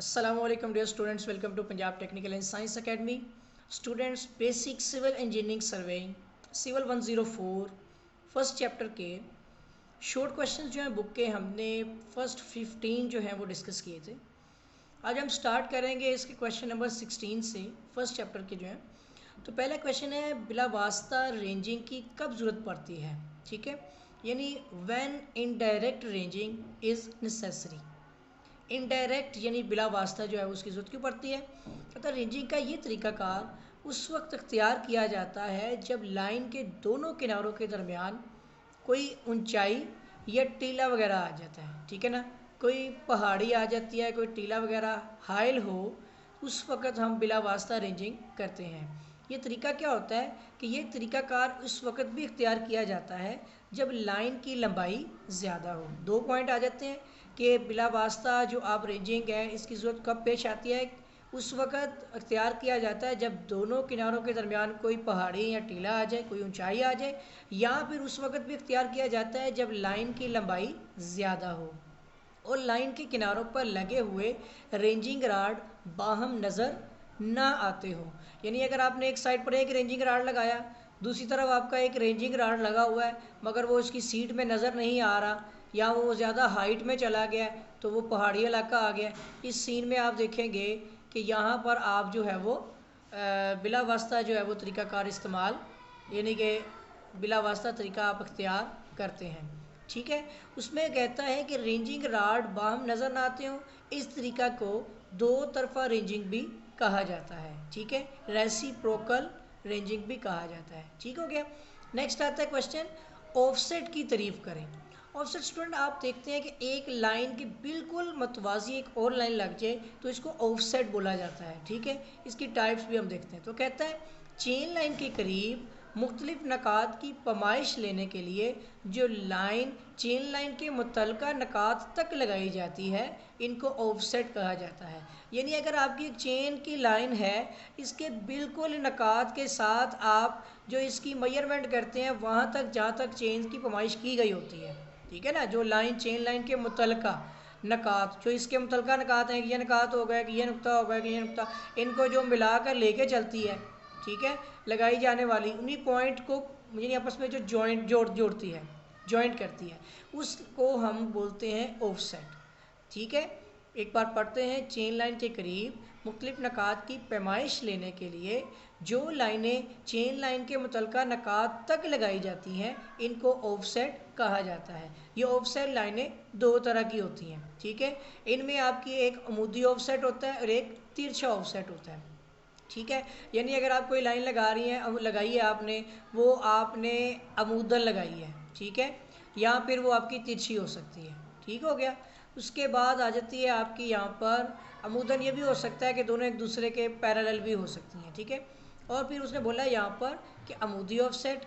Assalamualaikum dear students, welcome to Punjab Technical and Science Academy. Students, basic civil engineering surveying civil 104 first chapter के short questions जो हैं book के हमने first 15 जो हैं वो डिस्कस किए थे। आज हम स्टार्ट करेंगे इसके क्वेश्चन नंबर 16 से, फर्स्ट चैप्टर के जो हैं। तो पहला क्वेश्चन है, बिला वास्ता रेंजिंग की कब ज़रूरत पड़ती है। ठीक है, यानी when indirect ranging is necessary. Indirect यानी बिला वास्ता जो है उसकी ज़रूरत क्यों पड़ती है। कहता है रेंजिंग का ये तरीक़ाकार उस वक्त अख्तियार किया जाता है जब लाइन के दोनों किनारों के दरमियान कोई ऊंचाई या टीला वगैरह आ जाता है। ठीक है ना, कोई पहाड़ी आ जाती है, कोई टीला वगैरह हाइल हो, उस वक़्त हम बिला वास्ता रेंजिंग करते हैं। ये तरीका क्या होता है कि ये तरीक़ाकार उस वक़्त भी इख्तियार किया जाता है जब लाइन की लंबाई ज़्यादा हो। दो पॉइंट आ जाते हैं कि बिला वास्ता जो आप रेंजिंग है इसकी ज़रूरत कब पेश आती है। उस वक़्त अख्तियार किया जाता है जब दोनों किनारों के दरमियान कोई पहाड़ी या टीला आ जाए, कोई ऊंचाई आ जाए, या फिर उस वक़्त भी अख्तियार किया जाता है जब लाइन की लंबाई ज़्यादा हो और लाइन के किनारों पर लगे हुए रेंजिंग राड बाहम नज़र ना आते हो। यानी अगर आपने एक साइड पर एक रेंजिंग राड लगाया, दूसरी तरफ आपका एक रेंजिंग राड लगा हुआ है, मगर वो उसकी सीट में नज़र नहीं आ रहा, या वो ज़्यादा हाइट में चला गया, तो वो पहाड़ी इलाका आ गया। इस सीन में आप देखेंगे कि यहाँ पर आप जो है वो बिला वास्ता जो है वो तरीक़ाकार इस्तेमाल, यानी कि बिला वास्ता तरीका आप अख्तियार करते हैं। ठीक है, उसमें कहता है कि रेंजिंग राड बाहम नज़र ना आते हों, इस तरीका को दो तरफा रेंजिंग भी कहा जाता है। ठीक है, रेसिप्रोकल रेंजिंग भी कहा जाता है। ठीक हो गया। नेक्स्ट आता है क्वेश्चन, ऑफसेट की तारीफ़ करें। ऑफसेट स्टूडेंट आप देखते हैं कि एक लाइन के बिल्कुल मतवाजी एक और लाइन लग जाए तो इसको ऑफसेट बोला जाता है। ठीक है, इसकी टाइप्स भी हम देखते हैं। तो कहता है चेन लाइन के करीब मुख्तलिफ नकात की पमाइश लेने के लिए जो लाइन चेन लाइन के मुतलका नकात तक लगाई जाती है, इनको ऑफसेट कहा जाता है। यानी अगर आपकी एक चेन की लाइन है, इसके बिल्कुल नकात के साथ आप जो इसकी मेजरमेंट करते हैं वहाँ तक जहाँ तक चेन की पमाइश की गई होती है। ठीक है ना, जो लाइन चेन लाइन के मुतलका नकात, जो इसके मुतलका नकात हैं, ये नकात हो गया कि ये नुक्ता हो गया कि ये नुक्ता, इनको जो मिलाकर लेके चलती है, ठीक है, लगाई जाने वाली उन्हीं पॉइंट को यानी आपस में जो जोड़ती है, जॉइंट करती है, उसको हम बोलते हैं ऑफसेट। ठीक है, एक बार पढ़ते हैं, चेन लाइन के करीब मुख्तलिफ नकात की पैमाइश लेने के लिए जो लाइनें चेन लाइन के मुतलका नकात तक लगाई जाती हैं, इनको ऑफसेट कहा जाता है। ये ऑफसेट लाइनें दो तरह की होती हैं। ठीक है, इनमें आपकी एक अमूदी ऑफसेट होता है और एक तिरछा ऑफसेट होता है। ठीक है, यानी अगर आप कोई लाइन लगा रही हैं, लगाई है आपने, वो आपने अमूदन लगाई है, ठीक है, या फिर वो आपकी तिरछी हो सकती है। ठीक हो गया। उसके बाद आ जाती है आपकी यहाँ पर अमूदन, ये भी हो सकता है कि दोनों एक दूसरे के पैरेलल भी हो सकती हैं। ठीक है, और फिर उसने बोला यहाँ पर कि अमूदी ऑफसेट,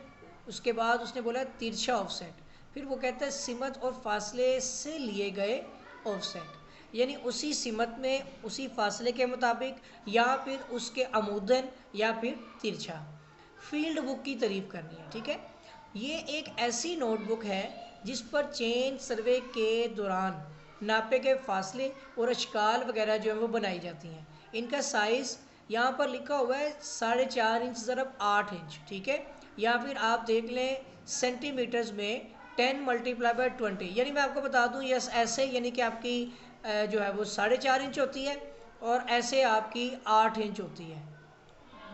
उसके बाद उसने बोला तिरछा ऑफसेट, फिर वो कहता है सिमत और फासले से लिए गए ऑफसेट, यानी उसी सिमत में उसी फासले के मुताबिक, या फिर उसके अमूदन या फिर तिरछा। फील्ड बुक की तारीफ़ करनी है। ठीक है, ये एक ऐसी नोटबुक है जिस पर चेन सर्वे के दौरान नापे के फासले और अशकाल वगैरह जो है वो बनाई जाती हैं। इनका साइज़ यहाँ पर लिखा हुआ है 4.5 इंच ज़रब 8 इंच। ठीक है, या फिर आप देख लें सेंटीमीटर्स में 10 × 20, यानी मैं आपको बता दूँ यस ऐसे, यानी कि आपकी जो है वो 4.5 इंच होती है और ऐसे आपकी 8 इंच होती है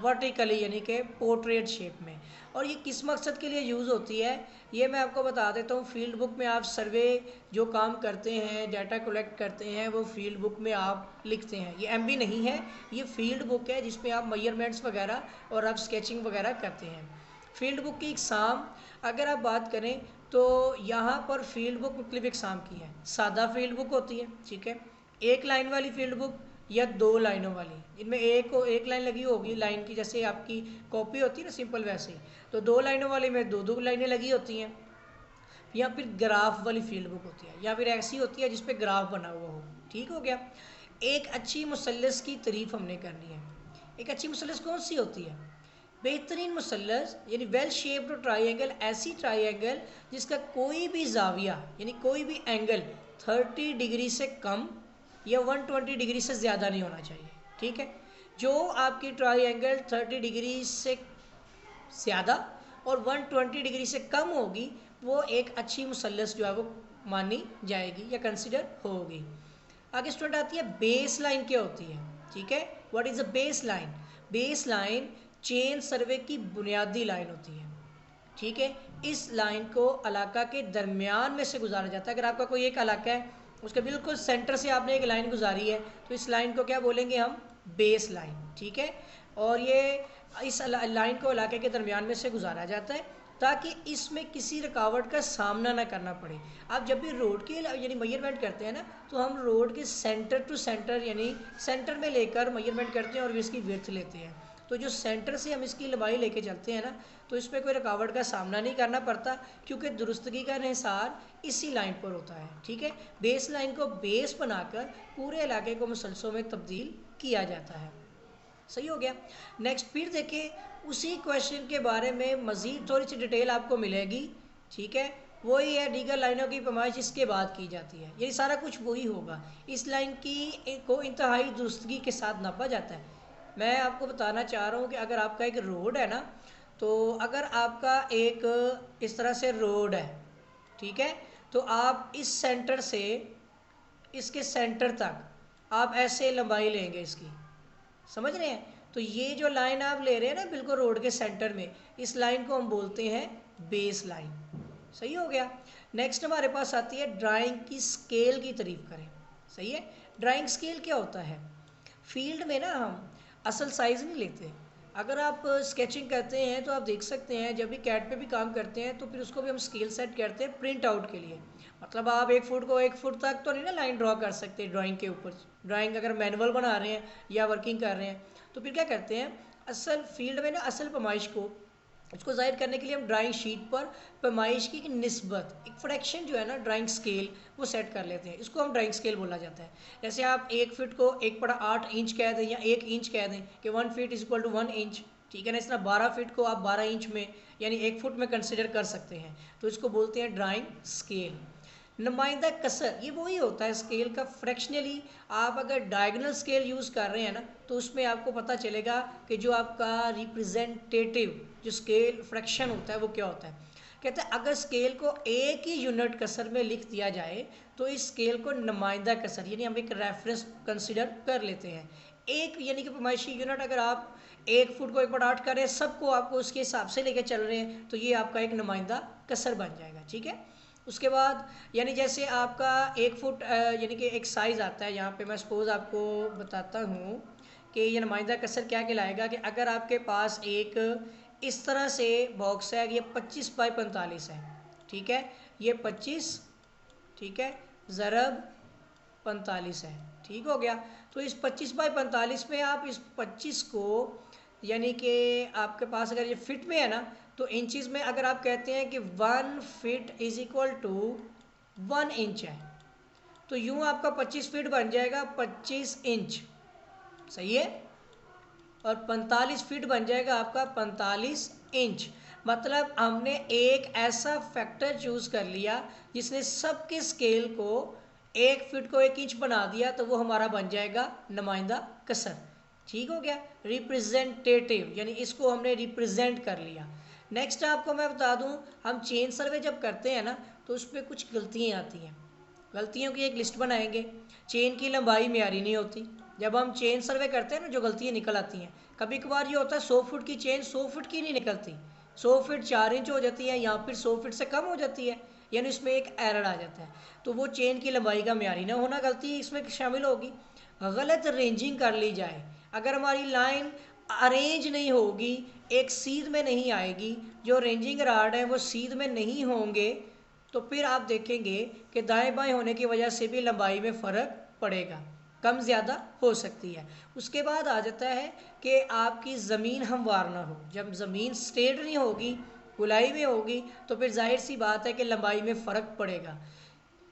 वर्टिकली, यानी कि पोर्ट्रेट शेप में। और ये किस मकसद के लिए यूज़ होती है ये मैं आपको बता देता हूँ। फील्ड बुक में आप सर्वे जो काम करते हैं, डाटा कलेक्ट करते हैं, वो फील्ड बुक में आप लिखते हैं। ये एमबी नहीं है, ये फील्ड बुक है जिसमें आप मेजरमेंट्स वगैरह और आप स्केचिंग वगैरह करते हैं। फील्ड बुक की इकसाम अगर आप बात करें तो यहाँ पर फील्ड बुक मुख्तलिफ इकसाम की है। सादा फील्ड बुक होती है, ठीक है, एक लाइन वाली फील्ड बुक या दो लाइनों वाली, इनमें एक लाइन लगी होगी लाइन की, जैसे आपकी कॉपी होती है ना सिंपल, वैसे ही। तो दो लाइनों वाली में दो दो लाइनें लगी होती हैं। या फिर ग्राफ वाली फील्ड बुक होती है, या फिर ऐसी होती है जिस पे ग्राफ बना हुआ हो। ठीक हो गया। एक अच्छी मुसल्लस की तारीफ़ हमने करनी है। एक अच्छी मुसल्लस कौन सी होती है? बेहतरीन मुसल्लस यानी वेल शेप्ड ट्राइंगल, ऐसी ट्राइंगल जिसका कोई भी जाविया यानी कोई भी एंगल 30 डिग्री से कम यह 120 डिग्री से ज़्यादा नहीं होना चाहिए, ठीक है। जो आपकी ट्राइंगल 30 डिग्री से ज़्यादा और 120 डिग्री से कम होगी वो एक अच्छी मुसल्लस जो है वो मानी जाएगी या कंसिडर होगी। आगे स्टूडेंट आती है बेस लाइन क्या होती है, ठीक है। What is a base line? Base line chain survey की बुनियादी लाइन होती है, ठीक है। इस लाइन को इलाका के दरमियान में से गुजारा जाता है। अगर आपका कोई एक इलाका है, उसके बिल्कुल सेंटर से आपने एक लाइन गुजारी है, तो इस लाइन को क्या बोलेंगे हम? बेस लाइन, ठीक है। और ये इस लाइन को इलाके के दरमियान में से गुजारा जाता है ताकि इसमें किसी रुकावट का सामना ना करना पड़े। आप जब भी रोड की यानी मेजरमेंट करते हैं ना, तो हम रोड के सेंटर टू सेंटर यानी सेंटर में लेकर मेजरमेंट करते हैं और इसकी विड्थ लेते हैं। तो जो सेंटर से हम इसकी लंबाई लेके चलते हैं ना, तो इसमें कोई रुकावट का सामना नहीं करना पड़ता, क्योंकि दुरुस्तगी का इंहिसार इसी लाइन पर होता है, ठीक है। बेस लाइन को बेस बनाकर पूरे इलाके को मुसलसलों में तब्दील किया जाता है। सही हो गया। नेक्स्ट फिर देखिए उसी क्वेश्चन के बारे में मज़ीद थोड़ी सी डिटेल आपको मिलेगी, ठीक है। वही है दीगर लाइनों की पैमाइश इसके बाद की जाती है, ये सारा कुछ वही होगा। इस लाइन की को इंतहाई दुरुस्तगी के साथ नापा जाता है। मैं आपको बताना चाह रहा हूँ कि अगर आपका एक रोड है ना, तो अगर आपका एक इस तरह से रोड है, ठीक है, तो आप इस सेंटर से इसके सेंटर तक आप ऐसे लंबाई लेंगे इसकी, समझ रहे हैं। तो ये जो लाइन आप ले रहे हैं ना बिल्कुल रोड के सेंटर में, इस लाइन को हम बोलते हैं बेस लाइन। सही हो गया। नेक्स्ट हमारे पास आती है ड्राइंग की स्केल की तारीफ करें। सही है। ड्राइंग स्केल क्या होता है? फील्ड में ना हम असल साइज़ नहीं लेते। अगर आप स्केचिंग करते हैं तो आप देख सकते हैं, जब भी कैट पे भी काम करते हैं तो फिर उसको भी हम स्केल सेट करते हैं प्रिंट आउट के लिए। मतलब आप 1 फुट को 1 फुट तक तो नहीं ना लाइन ड्रॉ कर सकते ड्राइंग के ऊपर। ड्राइंग अगर मैनुअल बना रहे हैं या वर्किंग कर रहे हैं तो फिर क्या करते हैं, असल फील्ड में ना असल पैमाइश को उसको ज़ाहिर करने के लिए हम ड्राइंग शीट पर पैमाइश की निस्बत एक फ्रैक्शन जो है ना ड्राइंग स्केल वो सेट कर लेते हैं। इसको हम ड्राइंग स्केल बोला जाता है। जैसे आप 1 फीट को 1/8 इंच कह दें या 1 इंच कह दें कि 1 feet is equal to 1 inch, ठीक है ना। इस तरह 12 फीट को आप 12 इंच में यानी 1 फुट में कंसिडर कर सकते हैं, तो इसको बोलते हैं ड्राइंग स्केल। नुमाइंदा कसर ये वही होता है स्केल का फ्रैक्शनली। आप अगर डायगोनल स्केल यूज़ कर रहे हैं ना, तो उसमें आपको पता चलेगा कि जो आपका रिप्रेजेंटेटिव जो स्केल फ्रैक्शन होता है वो क्या होता है। कहते हैं अगर स्केल को एक ही यूनिट कसर में लिख दिया जाए तो इस स्केल को नुमाइंदा कसर यानी हम एक रेफरेंस कंसिडर कर लेते हैं। एक यानी कि पैमाइशी यूनिट अगर आप 1 फुट को 1/8 करें, सबको आपको उसके हिसाब से लेके चल रहे हैं, तो ये आपका एक नुमाइंदा कसर बन जाएगा, ठीक है। उसके बाद यानी जैसे आपका 1 फुट यानी कि एक साइज़ आता है, यहाँ पे मैं सपोज़ आपको बताता हूँ कि ये नुमाइंदा कसर क्या कहलाएगा कि अगर आपके पास एक इस तरह से बॉक्स है, ये 25x45 है, ठीक है। ये 25, ठीक है, ज़रब 45 है, ठीक हो गया। तो इस 25x45 में आप इस 25 को यानी कि आपके पास अगर ये फिट में है ना, तो इंचज़ में अगर आप कहते हैं कि 1 feet is equal to 1 inch है, तो यूँ आपका 25 फीट बन जाएगा 25 इंच, सही है। और 45 फीट बन जाएगा आपका 45 इंच। मतलब हमने एक ऐसा फैक्टर चूज़ कर लिया जिसने सबके स्केल को 1 फीट को 1 इंच बना दिया, तो वो हमारा बन जाएगा नुमाइंदा कसर, ठीक हो गया। रिप्रेजेंटेटिव यानी इसको हमने रिप्रेजेंट कर लिया। नेक्स्ट आपको मैं बता दूं, हम चेन सर्वे जब करते हैं ना, तो उसमें कुछ गलतियाँ आती हैं। गलतियों की एक लिस्ट बनाएंगे। चेन की लंबाई म्यारी नहीं होती। जब हम चेन सर्वे करते हैं ना, जो गलतियाँ निकल आती हैं, कभी कभार ये होता है 100 फुट की चेन 100 फुट की नहीं निकलती, 100 फीट 4 इंच हो जाती है या फिर 100 फीट से कम हो जाती है, यानी इसमें एक एरर आ जाता है। तो वो चेन की लंबाई का म्यारी ना होना गलती इसमें शामिल होगी। गलत रेंजिंग कर ली जाए, अगर हमारी लाइन अरेंज नहीं होगी, एक सीध में नहीं आएगी, जो रेंजिंग राड है वो सीध में नहीं होंगे, तो फिर आप देखेंगे कि दाएं बाएं होने की वजह से भी लंबाई में फ़र्क पड़ेगा, कम ज़्यादा हो सकती है। उसके बाद आ जाता है कि आपकी ज़मीन हमवार ना हो। जब ज़मीन स्ट्रेट नहीं होगी, गोलाई में होगी, तो फिर जाहिर सी बात है कि लंबाई में फ़र्क पड़ेगा,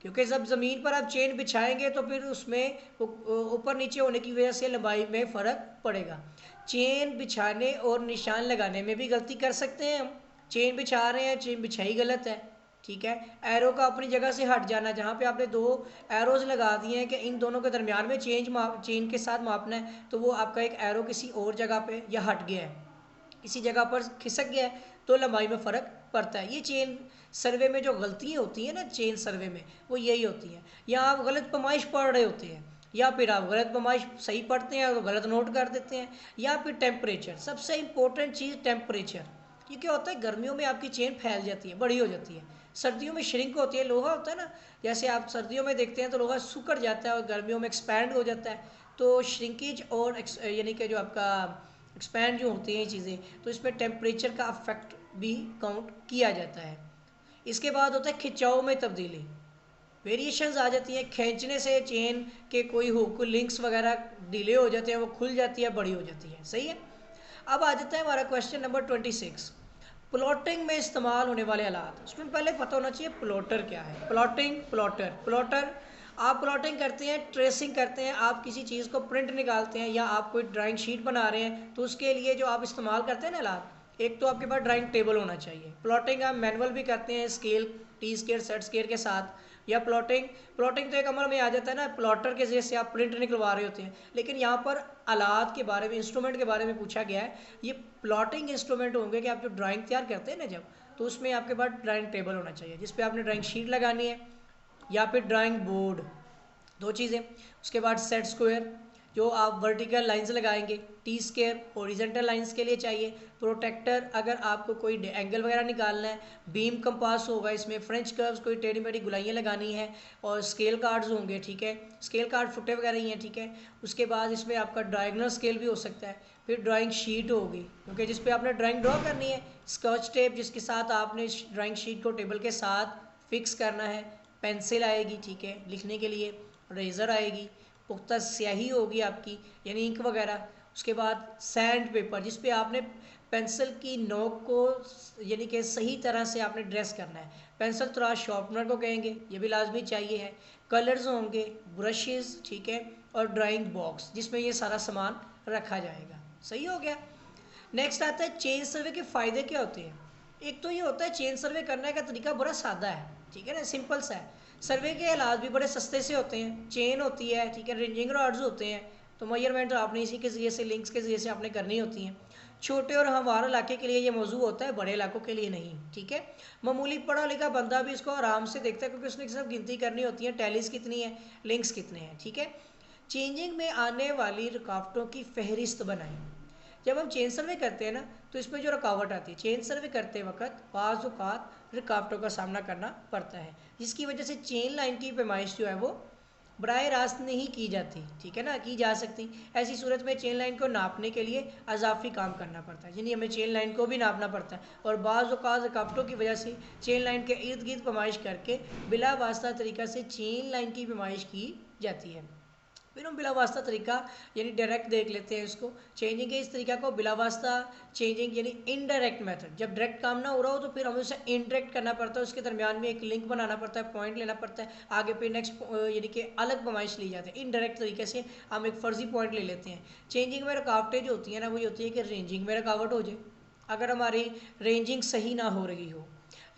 क्योंकि जब ज़मीन पर आप चेन बिछाएंगे तो फिर उसमें ऊपर नीचे होने की वजह से लंबाई में फ़र्क पड़ेगा। चेन बिछाने और निशान लगाने में भी गलती कर सकते हैं हम। चेन बिछा रहे हैं, चेन बिछाई गलत है, ठीक है। एरो का अपनी जगह से हट जाना, जहाँ पे आपने दो एरोज लगा दिए हैं कि इन दोनों के दरमियान में चेन के साथ मापना है, तो वो आपका एक एरो किसी और जगह पे या हट गया है, किसी जगह पर खिसक गया है, तो लंबाई में फ़र्क पड़ता है। ये चेन सर्वे में जो गलतियाँ होती हैं ना, चेन सर्वे में वो यही होती हैं। या आप गलत पैमाइश पढ़ रहे होते हैं, या फिर आप गलत पैमाइश सही पढ़ते हैं तो गलत नोट कर देते हैं, या फिर टेम्परेचर, सबसे इम्पोर्टेंट चीज़ टेम्परेचर। ये क्या होता है, गर्मियों में आपकी चेन फैल जाती है, बड़ी हो जाती है, सर्दियों में श्रिंक होती है। लोहा होता है ना, जैसे आप सर्दियों में देखते हैं तो लोहा सुकड़ जाता है और गर्मियों में एक्सपैंड हो जाता है। तो श्रिंकेज और यानी कि जो आपका एक्सपैंड जो होती हैं ये चीज़ें, तो इसमें टेम्परेचर का अफेक्ट भी काउंट किया जाता है। इसके बाद होता है खिंचाव में तब्दीली, वेरिएशंस आ जाती हैं। खींचने से चेन के कोई हुक लिंक्स वगैरह डिले हो जाते हैं, वो खुल जाती है, बड़ी हो जाती है। सही है। अब आ जाता है हमारा क्वेश्चन नंबर 26, प्लॉटिंग में इस्तेमाल होने वाले आलात। स्टूडेंट पहले पता होना चाहिए प्लॉटर क्या है। प्लॉटिंग, प्लॉटर, प्लॉटर आप प्लॉटिंग करते हैं, ट्रेसिंग करते हैं, आप किसी चीज़ को प्रिंट निकालते हैं या आप कोई ड्राइंग शीट बना रहे हैं, तो उसके लिए जो आप इस्तेमाल करते हैं ना आलात, एक तो आपके पास ड्राइंग टेबल होना चाहिए। प्लॉटिंग आप मैनुअल भी करते हैं scale, T scale, set scale के साथ, या प्लॉटिंग, प्लॉटिंग तो एक अमल में आ जाता है ना, प्लॉटर के जरिए से आप प्रिंट निकलवा रहे होते हैं। लेकिन यहाँ पर आलात के बारे में, इंस्ट्रूमेंट के बारे में पूछा गया है। ये प्लॉटिंग इंस्ट्रूमेंट होंगे कि आप जो ड्राइंग तैयार करते हैं ना जब, तो उसमें आपके पास ड्राइंग टेबल होना चाहिए जिसपे आपने ड्राइंग शीट लगानी है, या फिर ड्राइंग बोर्ड, दो चीज़ें। उसके बाद सेट स्क्वायर, जो आप वर्टिकल लाइंस लगाएंगे, टी स्क्वायर हॉरिजॉन्टल लाइंस के लिए चाहिए, प्रोटेक्टर अगर आपको कोई एंगल वगैरह निकालना है, बीम कंपास होगा इसमें, फ्रेंच कर्व्स कोई टेढ़ी मेढ़ी गुलाइयाँ लगानी है, और स्केल कार्ड्स होंगे। ठीक है, स्केल कार्ड फुटे वगैरह ही हैं। ठीक है, उसके बाद इसमें आपका डायगोनल स्केल भी हो सकता है। फिर ड्राइंग शीट होगी, क्योंकि जिस पे आपने ड्राइंग ड्रॉ करनी है, स्कॉच टेप जिसके साथ आपने ड्राइंग शीट को टेबल के साथ फिक्स करना है, पेंसिल आएगी, ठीक है, लिखने के लिए, रेज़र आएगी, पुख्ता स्याही होगी आपकी यानी इंक वगैरह। उसके बाद सैंड पेपर, जिस पे आपने पेंसिल की नोक को यानी कि सही तरह से आपने ड्रेस करना है। पेंसिल त्राश शॉर्पनर को कहेंगे, ये भी लाजमी चाहिए है। कलर्स होंगे, ब्रशेस, ठीक है, और ड्राइंग बॉक्स जिसमें ये सारा सामान रखा जाएगा। सही हो गया। नेक्स्ट आता है चेन सर्वे के फ़ायदे क्या होते हैं। एक तो ये होता है चेन सर्वे करने का तरीका बड़ा सादा है, ठीक है ना, सिंपल सा है। सर्वे के इलाज भी बड़े सस्ते से होते हैं। चेन होती है, ठीक है, रिंजिंग रॉड्स होते हैं, तो मेजरमेंट तो आपने इसी के ज़रिए से, लिंक्स के ज़रिए से आपने करनी होती हैं। छोटे और हमवार इलाके के लिए ये मौजू होता है, बड़े इलाकों के लिए नहीं। ठीक है, मामूली पढ़ा लिखा बंदा भी इसको आराम से देखता है, क्योंकि उसने सिर्फ गिनती करनी होती है, टैलीज कितनी है, लिंक्स कितने हैं। ठीक है, चेंजिंग में आने वाली रुकावटों की फहरिस्त बनाएं। जब हम चेन सर्वे करते हैं ना, तो इसमें जो रुकावट आती है, चेन सर्वे करते वक्त बाज़ औक़ात रुकावटों का सामना करना पड़ता है, जिसकी वजह से चेन लाइन की पैमाइश जो है वो बराह रास्त नहीं की जाती, ठीक है ना, की जा सकती। ऐसी सूरत में चेन लाइन को नापने के लिए अजाफी काम करना पड़ता है, यानी हमें चेन लाइन को भी नापना पड़ता है, और बाज़ औक़ात रुकावटों की वजह से चेन लाइन के इर्द गिर्द पैमाइश करके बिला वास्ता तरीक़ा से चेन लाइन की पैमाइश की जाती है। फिर हम बिला वास्ता तरीका यानी डायरेक्ट देख लेते हैं इसको। चेंजिंग के इस तरीका को बिला वास्ता चेंजिंग यानी इनडायरेक्ट मेथड। जब डायरेक्ट काम ना हो रहा हो तो फिर हमें उसे इनडायरेक्ट करना पड़ता है, उसके दरमियान में एक लिंक बनाना पड़ता है, पॉइंट लेना पड़ता है, आगे फिर नेक्स्ट यानी कि अलग पैमाइश ली जाती है। इनडायरेक्ट तरीके से हम एक फर्जी पॉइंट ले लेते हैं। चेंजिंग में रुकावटें जो होती हैं ना, वही होती है कि रेंजिंग में रुकावट हो जाए, अगर हमारी रेंजिंग सही ना हो रही हो,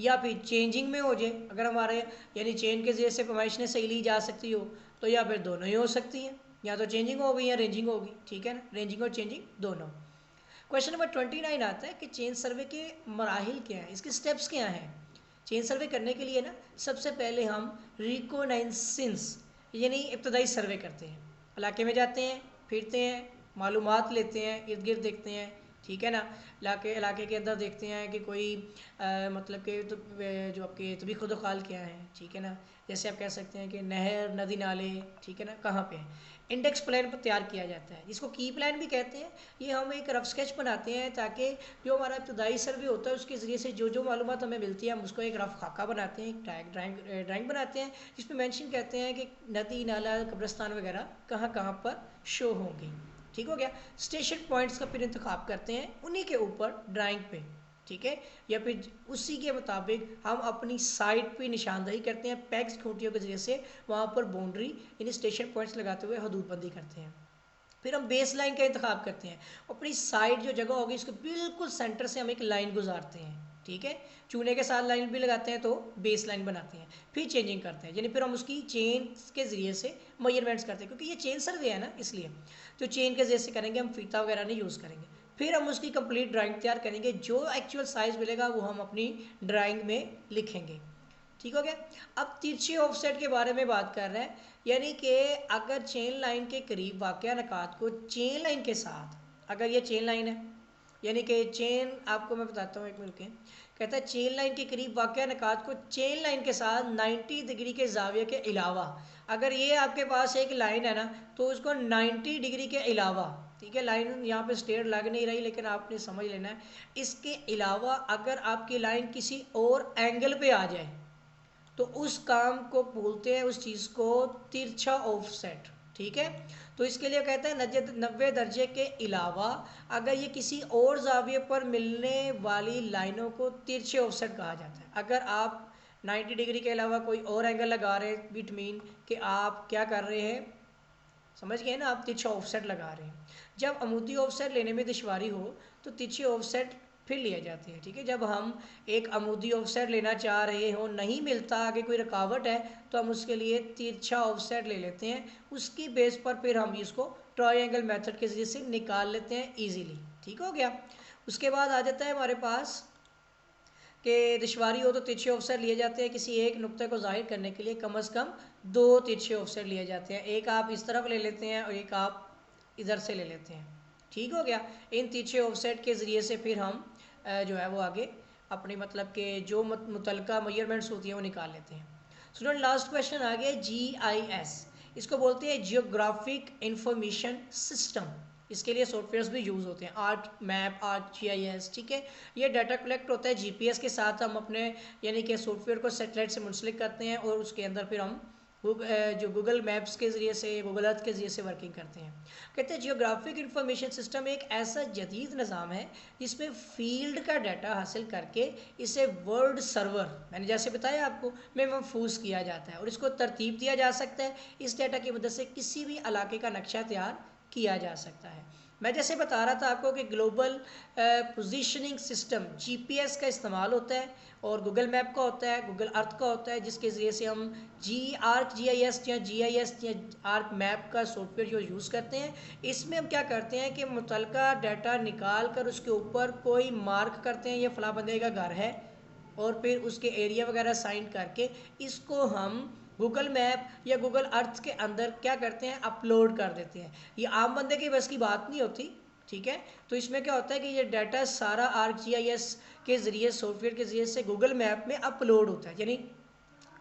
या फिर चेंजिंग में हो जाए, अगर हमारे यानी चेन के जरिए से पैमाइश ने सही ली जा सकती हो, तो या फिर दोनों ही हो सकती हैं, या तो चेंजिंग होगी या रेंजिंग होगी। ठीक है ना, रेंजिंग और चेंजिंग दोनों। क्वेश्चन नंबर 29 आता है कि चेन सर्वे के मराहिल क्या हैं, इसके स्टेप्स क्या हैं। चेन सर्वे करने के लिए ना सबसे पहले हम रिकोनाइसेंस यानी इब्तदाई सर्वे करते हैं। इलाके में जाते हैं, फिरते हैं, मालूमात लेते हैं, इर्द गिर्द देखते हैं, ठीक है ना, इलाके के अंदर देखते हैं कि कोई मतलब कि तो जो आपके तभी खुदखाल क्या है, ठीक है ना, जैसे आप कह सकते हैं कि नहर, नदी, नाले, ठीक है ना, कहाँ पे हैं। इंडेक्स प्लान पर तैयार किया जाता है, जिसको की प्लान भी कहते हैं। ये हम एक रफ स्केच बनाते हैं ताकि जो हमारा इब्तदाई सर्वे होता है उसके ज़रिए से जो जो मालूमात हमें मिलती है हम उसको एक रफ खाका बनाते हैं, एक ड्राइंग बनाते हैं, जिसमें मेंशन कहते हैं कि नदी, नाला, कब्रिस्तान वगैरह कहाँ कहाँ पर शो होंगे। ठीक हो गया। स्टेशन पॉइंट्स का फिर इंतखाब करते हैं, उन्हीं के ऊपर ड्राइंग पे, ठीक है, या फिर उसी के मुताबिक हम अपनी साइड पे निशानदही करते हैं, पैक्स खूंटियों के जरिए से वहाँ पर बाउंड्री यानी स्टेशन पॉइंट्स लगाते हुए हदूदबंदी करते हैं। फिर हम बेस लाइन का इंतखाब करते हैं, अपनी साइड जो जगह होगी उसके बिल्कुल सेंटर से हम एक लाइन गुजारते हैं, ठीक है। चूने के साथ लाइन भी लगाते हैं तो बेस लाइन बनाते हैं, फिर चेंजिंग करते हैं, यानी फिर हम उसकी चेन के ज़रिए से मेजरमेंट्स करते हैं, क्योंकि ये चेन सर्वे है ना, इसलिए तो चेन के ज़रिए से करेंगे, हम फीता वगैरह नहीं यूज़ करेंगे। फिर हम उसकी कंप्लीट ड्राइंग तैयार करेंगे, जो एक्चुअल साइज़ मिलेगा वो हम अपनी ड्राइंग में लिखेंगे। ठीक हो गया। अब तिरछे ऑफसेट के बारे में बात कर रहे हैं, यानी कि अगर चेन लाइन के करीब वाक़या नकात को चेन लाइन के साथ, अगर ये चेन लाइन है, यानी कि चेन, आपको मैं बताता हूँ, एक मिनट के, कहता है चेन लाइन के करीब वाक़या नकात को चेन लाइन के साथ 90 डिग्री के जाविये के अलावा, अगर ये आपके पास एक लाइन है ना, तो उसको 90 डिग्री के अलावा, ठीक है, लाइन यहाँ पे स्ट्रेट लग नहीं रही लेकिन आपने समझ लेना है, इसके अलावा अगर आपकी लाइन किसी और एंगल पे आ जाए तो उस काम को बोलते हैं, उस चीज़ को तिरछा ऑफसेट। ठीक है, तो इसके लिए कहते हैं 90 दर्जे के अलावा अगर ये किसी और जाविये पर मिलने वाली लाइनों को तिरछे ऑफसेट कहा जाता है। अगर आप 90 डिग्री के अलावा कोई और एंगल लगा रहे हैं, बिट मीन कि आप क्या कर रहे हैं, समझ गए ना, आप तिरछा ऑफसेट लगा रहे हैं। जब अमूदी ऑफसेट लेने में दुश्वारी हो तो तिरछे ऑफसेट फिर लिए जाते हैं। ठीक है, जब हम एक अमूदी ऑफसेट लेना चाह रहे हो, नहीं मिलता, आगे कोई रुकावट है, तो हम उसके लिए तिरछा ऑफसेट ले लेते हैं, उसकी बेस पर फिर हम इसको ट्रायंगल मेथड के जरिए से निकाल लेते हैं इजीली। ठीक हो गया। उसके बाद आ जाता है हमारे पास कि दुश्वारी हो तो तिरछे ऑफसेट लिए जाते हैं, किसी एक नुक्ते को जाहिर करने के लिए कम से कम 2 तिरछे ऑफसेट लिए जाते हैं, एक आप इस तरफ ले लेते हैं और एक आप इधर से ले लेते हैं। ठीक हो गया। इन तिरछे ऑफसेट के ज़रिए से फिर हम जो है वो आगे अपनी मतलब के जो मुतलका मेजरमेंट्स होती हैं वो निकाल लेते हैं। स्टूडेंट लास्ट क्वेश्चन आ गया GIS, इसको बोलते हैं जियोग्राफिक इंफॉर्मेशन सिस्टम। इसके लिए सॉफ्टवेयर्स भी यूज़ होते हैं, आर्ट मैप, आर्ट GIS। ठीक है, ये डाटा कलेक्ट होता है GPS के साथ, हम अपने यानी कि सॉफ्टवेयर को सैटेलाइट से मुंसलिक करते हैं और उसके अंदर फिर हम जो गूगल मैप्स के ज़रिए से, गूगल अर्थ के ज़रिए से वर्किंग करते हैं। कहते हैं जियोग्राफिक इंफॉर्मेशन सिस्टम एक ऐसा जदीद निज़ाम है जिसमें फील्ड का डाटा हासिल करके इसे वर्ल्ड सर्वर, मैंने जैसे बताया आपको, में महफूज किया जाता है और इसको तरतीब दिया जा सकता है। इस डाटा की मदद से किसी भी इलाके का नक्शा तैयार किया जा सकता है। मैं जैसे बता रहा था आपको कि ग्लोबल पोजीशनिंग सिस्टम GPS का इस्तेमाल होता है और गूगल मैप का होता है, गूगल अर्थ का होता है, जिसके ज़रिए से हम आर्क GIS या GIS या आर्क मैप का सॉफ्टवेयर जो यूज़ करते हैं, इसमें हम क्या करते हैं कि मुतलका डाटा निकाल कर उसके ऊपर कोई मार्क करते हैं, ये फला बंदे का घर है, और फिर उसके एरिया वगैरह साइन करके इसको हम गूगल मैप या गूगल अर्थ के अंदर क्या करते हैं, अपलोड कर देते हैं। ये आम बंदे की बस की बात नहीं होती। ठीक है, तो इसमें क्या होता है कि ये डाटा सारा आर्क GIS के ज़रिए, सॉफ्टवेयर के ज़रिए से गूगल मैप में अपलोड होता है। यानी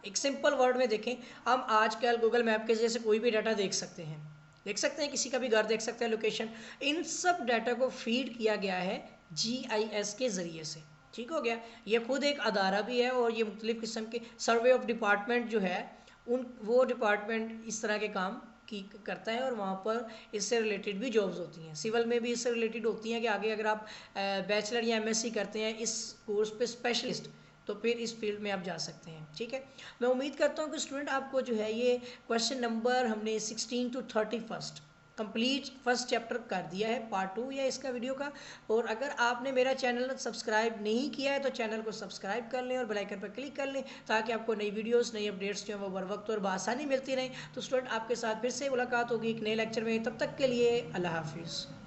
एक सिंपल वर्ड में देखें, हम आजकल गूगल मैप के ज़रिए से कोई भी डाटा देख सकते हैं, किसी का भी घर देख सकते हैं, लोकेशन, इन सब डाटा को फीड किया गया है GIS के ज़रिए से। ठीक हो गया। ये खुद एक अदारा भी है और ये मुख्तलिफ़ किस्म के सर्वे ऑफ डिपार्टमेंट जो है वो डिपार्टमेंट इस तरह के काम की करता है और वहाँ पर इससे रिलेटेड भी जॉब्स होती हैं। सिविल में भी इससे रिलेटेड होती हैं कि आगे अगर आप बैचलर या MSc करते हैं इस कोर्स पे स्पेशलिस्ट, तो फिर इस फील्ड में आप जा सकते हैं। ठीक है, मैं उम्मीद करता हूँ कि स्टूडेंट आपको जो है ये क्वेश्चन नंबर हमने 16 to 31 कंप्लीट फर्स्ट चैप्टर कर दिया है, पार्ट 2 या इसका वीडियो का। और अगर आपने मेरा चैनल सब्सक्राइब नहीं किया है तो चैनल को सब्सक्राइब कर लें और बेल आइकन पर क्लिक कर लें, ताकि आपको नई वीडियोस, नई अपडेट्स जो है वो बर वक्त और बआसानी मिलती रहें। तो स्टूडेंट आपके साथ फिर से मुलाकात होगी एक नए लेक्चर में, तब तक के लिए अल्लाह हाफिज़।